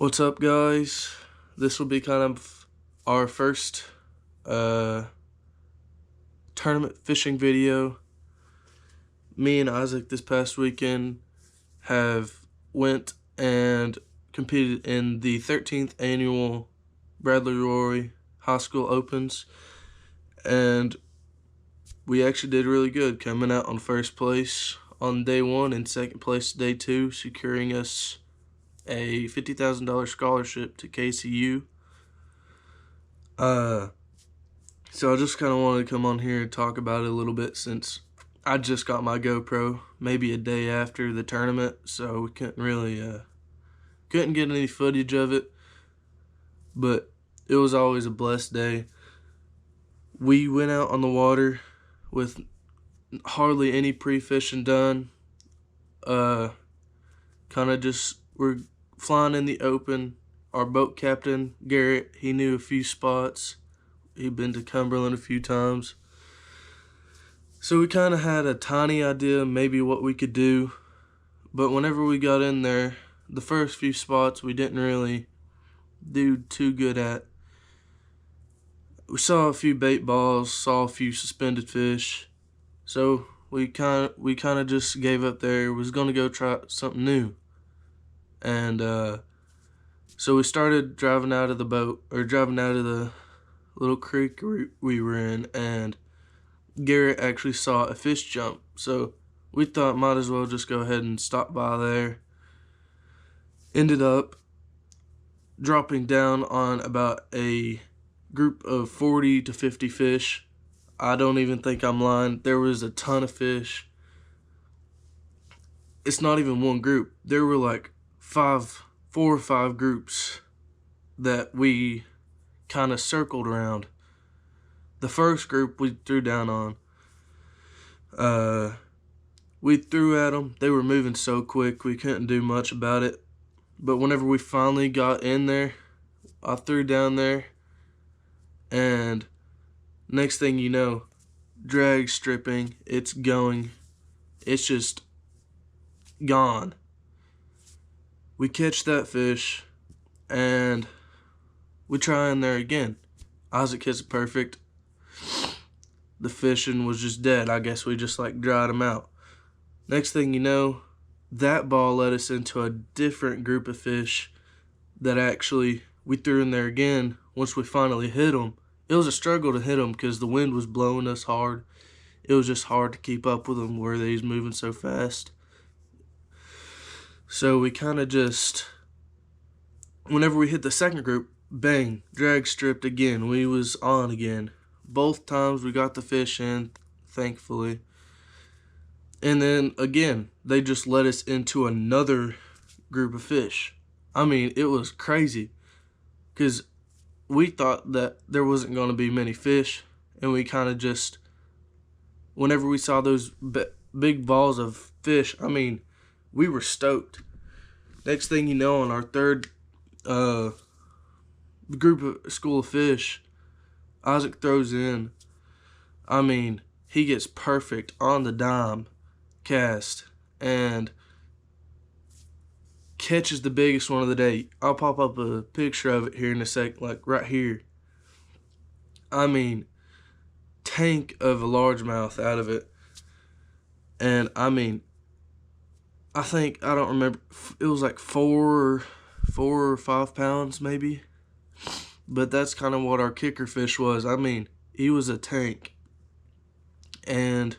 What's up, guys? This will be kind of our first tournament fishing video. Me and Isaac this past weekend have went and competed in the 13th annual BRADLY High School Opens, and we actually did really good, coming out on first place on day one and second place day two, securing us a $50,000 scholarship to KCU. So I just kind of wanted to come on here and talk about it a little bit, since I just got my GoPro maybe a day after the tournament, so we couldn't really couldn't get any footage of it, but it was always a blessed day. We went out on the water with hardly any pre-fishing done. Kind of just we're flying in the open. Our boat captain, Garrett, he knew a few spots. He'd been to Cumberland a few times. So we kind of had a tiny idea maybe what we could do. But whenever we got in there, the first few spots we didn't really do too good at. We saw a few bait balls, saw a few suspended fish. So we kind of just gave up there. Was going to go try something new. And so we started driving out of the boat, or driving out of the little creek we were in, and Garrett actually saw a fish jump. So we thought might as well just go ahead and stop by there. Ended up dropping down on about a group of 40 to 50 fish. I don't even think I'm lying. There was a ton of fish. It's not even one group. There were like 4 or 5 groups that we kind of circled around. The first group we threw down on, we threw at them. They were moving so quick we couldn't do much about it. But whenever we finally got in there, I threw down there, and next thing you know, drag stripping, it's going. It's just gone. We catch that fish, and we try in there again. Isaac hits it perfect. The fishing was just dead. I guess we just like dried them out. Next thing you know, that ball led us into a different group of fish that actually we threw in there again. Once we finally hit them, it was a struggle to hit them because the wind was blowing us hard. It was just hard to keep up with them where they was moving so fast. So we kind of just, whenever we hit the second group, bang, drag stripped again. We was on again. Both times we got the fish in, thankfully. And then again, they just led us into another group of fish. I mean, it was crazy, because we thought that there wasn't going to be many fish, and we kind of just, whenever we saw those big balls of fish, I mean, we were stoked. Next thing you know, on our third school of fish, Isaac throws in. I mean, he gets perfect on the dime cast and catches the biggest one of the day. I'll pop up a picture of it here in a sec, like right here. I mean, tank of a largemouth out of it. And I mean, I think, I don't remember, it was like 4 or 5 pounds maybe. But that's kind of what our kicker fish was. I mean, he was a tank. And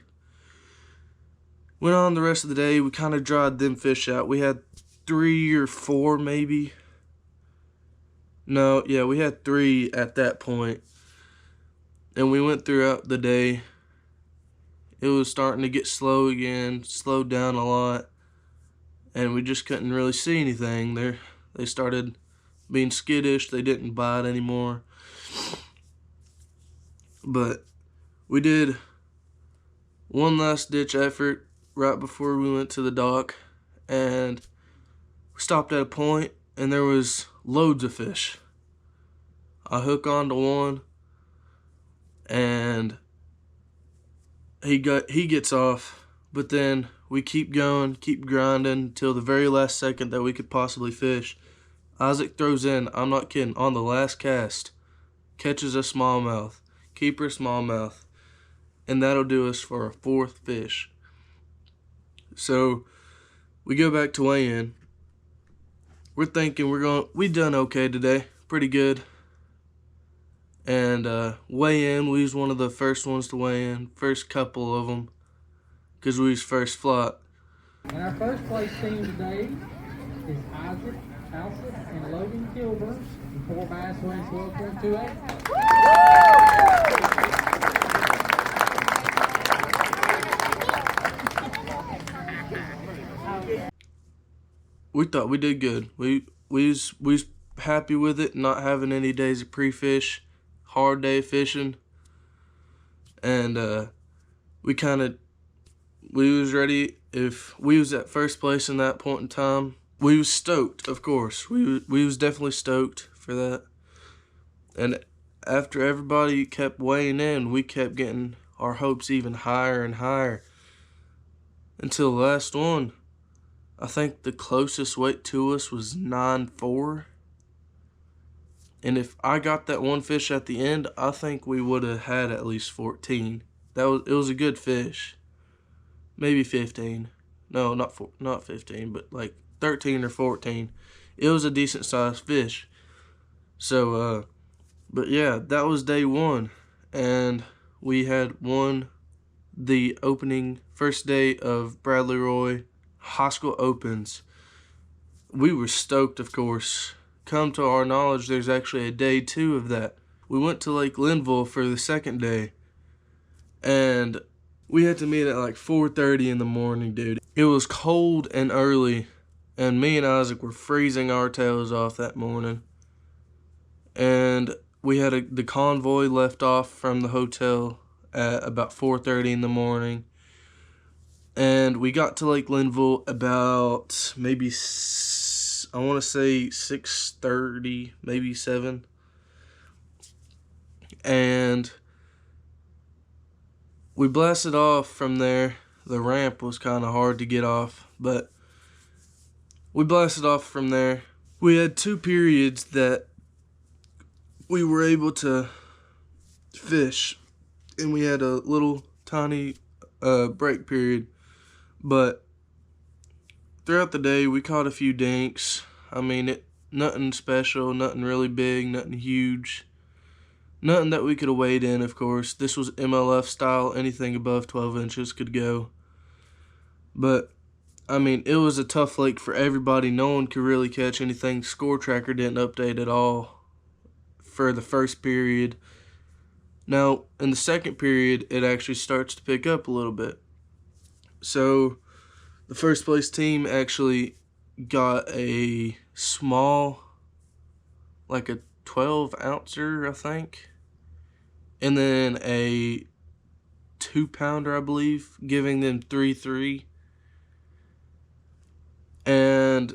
went on the rest of the day. We kind of dried them fish out. We had 3 or 4 maybe. No, yeah, we had 3 at that point. And we went throughout the day. It was starting to get slow again, slowed down a lot. And we just couldn't really see anything. They started being skittish. They didn't bite anymore. But we did one last ditch effort right before we went to the dock, and we stopped at a point, and there was loads of fish. I hook onto one, and he gets off, but then we keep going, keep grinding till the very last second that we could possibly fish. Isaac throws in, I'm not kidding, on the last cast, catches a smallmouth, keeper smallmouth, and that'll do us for a 4th fish. So we go back to weigh in. We're thinking we done okay today, pretty good. And weigh in, we was one of the first ones to weigh in, first couple of them, because we was first float. And our first place team today is Isaac Alsip and Logan Kilburn from 4 bass weighing 12.28. We thought we did good. We was happy with it, not having any days of pre-fish, hard day fishing, and we was ready. If we was at first place in that point in time, we was stoked. Of course, we was definitely stoked for that. And after everybody kept weighing in, we kept getting our hopes even higher and higher until the last one. I think the closest weight to us was 9.4. And if I got that one fish at the end, I think we would have had at least 14. It was a good fish. Maybe 15. No, not 15, but like 13 or 14. It was a decent sized fish. So but yeah, that was day 1, and we had won the opening first day of Bradley Roy High School Opens. We were stoked, of course. Come to our knowledge, there's actually a day 2 of that. We went to Lake Linville for the second day, and we had to meet at like 4:30 in the morning, dude. It was cold and early, and me and Isaac were freezing our tails off that morning. And we had the convoy left off from the hotel at about 4:30 in the morning. And we got to Lake Linville about maybe, I want to say 6:30, maybe 7. And we blasted off from there. The ramp was kind of hard to get off, but we blasted off from there. We had 2 periods that we were able to fish, and we had a little tiny break period. But throughout the day, we caught a few dinks. I mean, nothing special, nothing really big, nothing huge. Nothing that we could have weighed in, of course. This was MLF style. Anything above 12 inches could go. But, I mean, it was a tough lake for everybody. No one could really catch anything. Score tracker didn't update at all for the first period. Now, in the second period, it actually starts to pick up a little bit. So, the first place team actually got a small, like a 12-ouncer, I think. And then a 2-pounder, I believe, giving them 3.3. And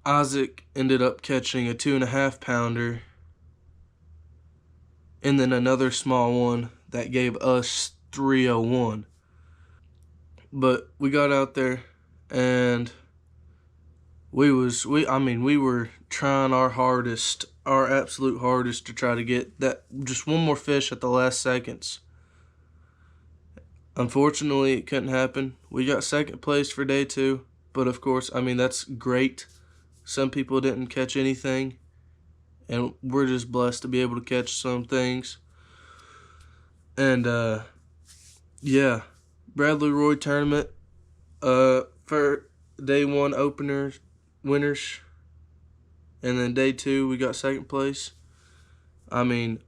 Isaac ended up catching a 2.5-pounder. And then another small one that gave us 3.01. But we got out there, and we were trying our hardest, our absolute hardest, to try to get that just one more fish at the last seconds. Unfortunately, it couldn't happen. We got second place for day 2, but of course, I mean, that's great. Some people didn't catch anything, and we're just blessed to be able to catch some things. And yeah, Bradley Roy tournament for day 1 openers, winners, and then day 2 we got second place. I mean,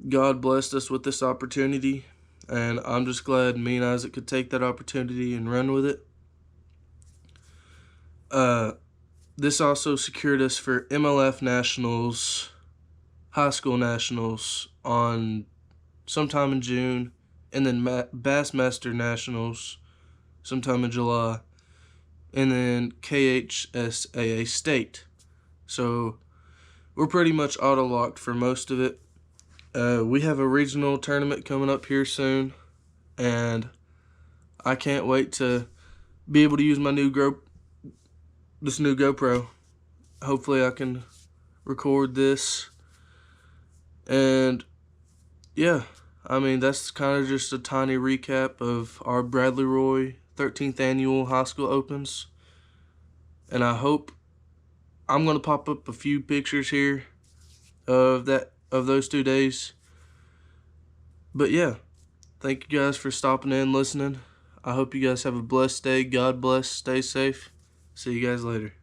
God blessed us with this opportunity, and I'm just glad me and Isaac could take that opportunity and run with it. This also secured us for MLF Nationals, High School Nationals on sometime in June, and then Bassmaster Nationals sometime in July, and then KHSAA State. So we're pretty much auto-locked for most of it. We have a regional tournament coming up here soon, and I can't wait to be able to use my new GoPro. hopefully I can record this. And yeah, I mean, that's kind of just a tiny recap of our Bradley Roy 13th annual high school opens. And I hope I'm going to pop up a few pictures here of those 2 days. But yeah, thank you guys for stopping in, listening. I hope you guys have a blessed day. God bless. Stay safe. See you guys later.